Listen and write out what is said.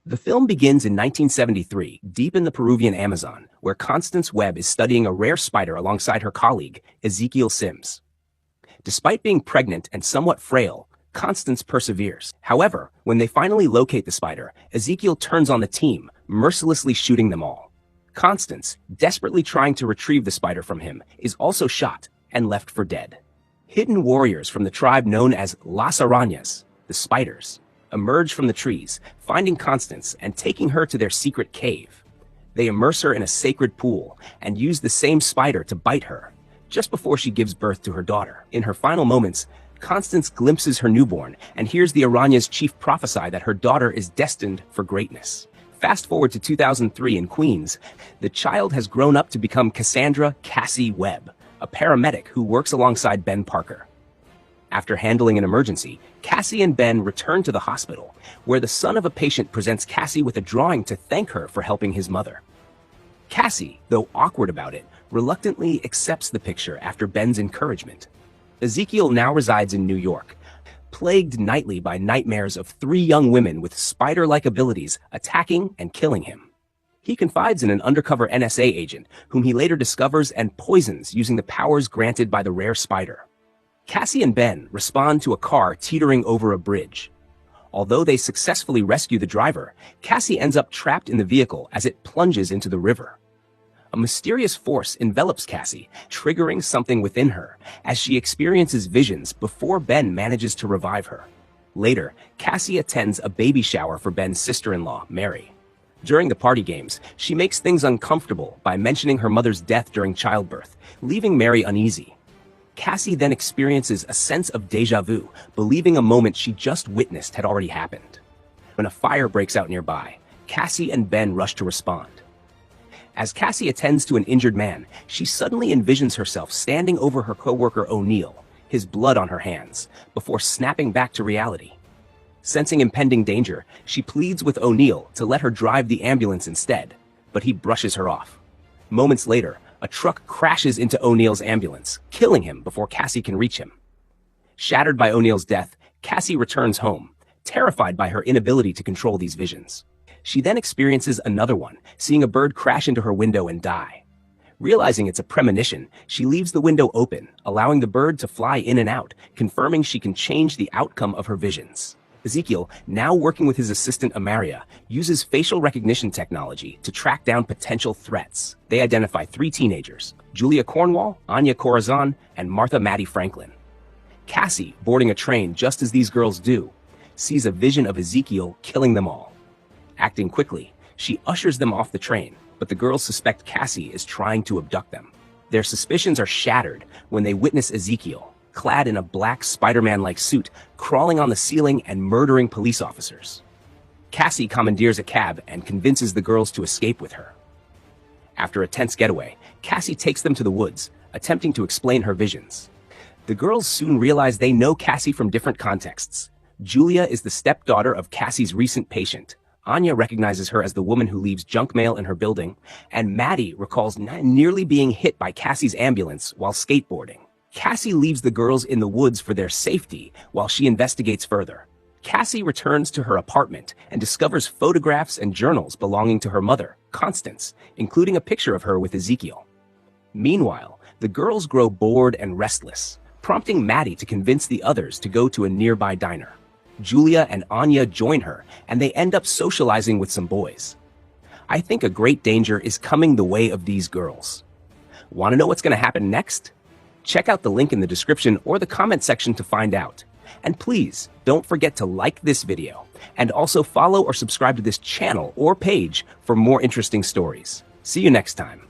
The film begins in 1973, deep in the Peruvian Amazon, where Constance Webb is studying a rare spider alongside her colleague, Ezekiel Sims. Despite being pregnant and somewhat frail, Constance perseveres. However, when they finally locate the spider, Ezekiel turns on the team, mercilessly shooting them all. Constance, desperately trying to retrieve the spider from him, is also shot and left for dead. Hidden warriors from the tribe known as Las Arañas, the spiders, emerge from the trees, finding Constance and taking her to their secret cave. They immerse her in a sacred pool and use the same spider to bite her, just before she gives birth to her daughter. In her final moments, Constance glimpses her newborn and hears the Araña's chief prophesy that her daughter is destined for greatness. Fast forward to 2003 in Queens, the child has grown up to become Cassandra Cassie Webb, a paramedic who works alongside Ben Parker. After handling an emergency, Cassie and Ben return to the hospital, where the son of a patient presents Cassie with a drawing to thank her for helping his mother. Cassie, though awkward about it, reluctantly accepts the picture after Ben's encouragement. Ezekiel now resides in New York, plagued nightly by nightmares of 3 young women with spider-like abilities attacking and killing him. He confides in an undercover NSA agent, whom he later discovers and poisons using the powers granted by the rare spider. Cassie and Ben respond to a car teetering over a bridge. Although they successfully rescue the driver, Cassie ends up trapped in the vehicle as it plunges into the river. A mysterious force envelops Cassie, triggering something within her as she experiences visions before Ben manages to revive her. Later, Cassie attends a baby shower for Ben's sister-in-law, Mary. During the party games, she makes things uncomfortable by mentioning her mother's death during childbirth, leaving Mary uneasy. Cassie then experiences a sense of déjà vu, believing a moment she just witnessed had already happened. When a fire breaks out nearby, Cassie and Ben rush to respond. As Cassie attends to an injured man, she suddenly envisions herself standing over her coworker O'Neill, his blood on her hands, before snapping back to reality. Sensing impending danger, she pleads with O'Neill to let her drive the ambulance instead, but he brushes her off. Moments later, a truck crashes into O'Neill's ambulance, killing him before Cassie can reach him. Shattered by O'Neill's death, Cassie returns home, terrified by her inability to control these visions. She then experiences another one, seeing a bird crash into her window and die. Realizing it's a premonition, she leaves the window open, allowing the bird to fly in and out, confirming she can change the outcome of her visions. Ezekiel, now working with his assistant Amaria, uses facial recognition technology to track down potential threats. They identify 3 teenagers, Julia Cornwall, Anya Corazon, and Martha Maddie Franklin. Cassie, boarding a train just as these girls do, sees a vision of Ezekiel killing them all. Acting quickly, she ushers them off the train, but the girls suspect Cassie is trying to abduct them. Their suspicions are shattered when they witness Ezekiel, clad in a black Spider-Man-like suit, crawling on the ceiling and murdering police officers. Cassie commandeers a cab and convinces the girls to escape with her. After a tense getaway, Cassie takes them to the woods, attempting to explain her visions. The girls soon realize they know Cassie from different contexts. Julia is the stepdaughter of Cassie's recent patient. Anya recognizes her as the woman who leaves junk mail in her building, and Maddie recalls nearly being hit by Cassie's ambulance while skateboarding. Cassie leaves the girls in the woods for their safety while she investigates further. Cassie returns to her apartment and discovers photographs and journals belonging to her mother, Constance, including a picture of her with Ezekiel. Meanwhile, the girls grow bored and restless, prompting Maddie to convince the others to go to a nearby diner. Julia and Anya join her, and they end up socializing with some boys. I think a great danger is coming the way of these girls. Want to know what's going to happen next? Check out the link in the description or the comment section to find out. And please, don't forget to like this video, and also follow or subscribe to this channel or page for more interesting stories. See you next time.